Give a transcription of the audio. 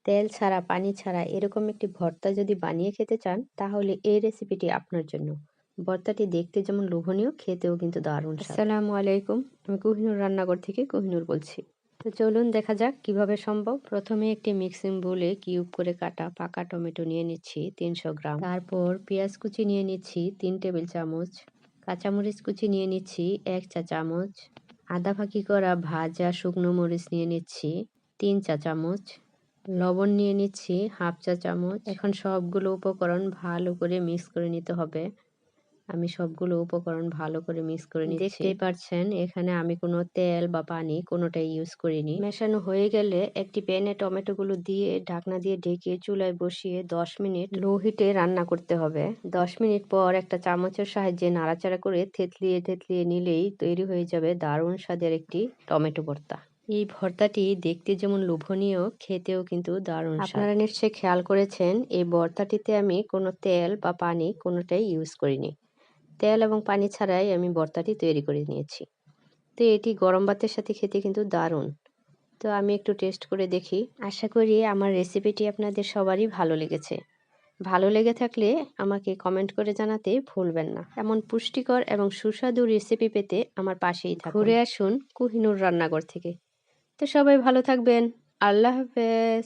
তেল ছাড়া, পানি ছাড়া এরকম একটি ভর্তা যদি বানিয়ে খেতে চান, তাহলে এই রেসিপিটি আপনার জন্য। ভর্তাটি দেখতে যেমন লোভনীয়, খেতেও কিন্তু দারুণ স্বাদ। আসসালামু আলাইকুম, আমি কোহিনুর রান্নাঘর থেকে কোহিনুর বলছি। তো চলুন দেখা যাক কিভাবে সম্ভব। প্রথমে একটি মিক্সিং বোলে কিউব করে কাটা পাকা টমেটো নিয়ে নিচ্ছি 300 গ্রাম। তারপর পেঁয়াজ কুচি নিয়ে নিচ্ছি 3 টেবিল চামচ। কাঁচামরিচ কুচি নিয়ে নিচ্ছি 1 চা চামচ। আদা ফাঁকি করা ভাজা শুকনো মরিচ নিয়ে নিচ্ছি 3 চা চামচ। লবণ নিয়ে নিচ্ছি হাফ চা চামচ। এখন সবগুলো উপকরণ ভালো করে মিক্স করে নিতে হবে। আমি সবগুলো উপকরণ ভালো করে মিক্স করে নিচ্ছি। দেখতেই পাচ্ছেন এখানে আমি কোনো তেল বা পানি কোনোটাই ইউজ করিনি। মেশানো হয়ে গেলে একটি প্যানে টমেটোগুলো দিয়ে ঢাকনা দিয়ে ঢেকে চুলায় বসিয়ে 10 মিনিট লো হিটে রান্না করতে হবে। 10 মিনিট পর একটা চামচের সাহায্যে নাড়াচাড়া করে থেতলিয়ে থেতলিয়ে নিলেই তৈরি হয়ে যাবে দারুণ স্বাদের একটি টমেটো ভর্তা। এই ভর্তাটি দেখতে যেমন লোভনীয়, খেতেও কিন্তু দারুণ স্বাদ। আপনারা নিশ্চয়ই খেয়াল করেছেন এই ভর্তাটিতে আমি কোনো তেল বা পানি কোনোটাই ইউজ করিনি। তেল এবং পানি ছাড়াই আমি ভর্তাটি তৈরি করে নিয়েছি। তো এটি গরম ভাতের সাথে খেতে কিন্তু দারুণ। তো আমি একটু টেস্ট করে দেখি। আশা করি আমার রেসিপিটি আপনাদের সবারই ভালো লেগেছে। ভালো লেগে থাকলে আমাকে কমেন্ট করে জানাতে ভুলবেন না। এমন পুষ্টিকর এবং সুস্বাদু রেসিপি পেতে আমার পাশেই থাকুন। ঘুরে আসুন কোহিনুর রান্নাঘর থেকে। তো সবাই ভালো থাকবেন। আল্লাহ হাফেজ।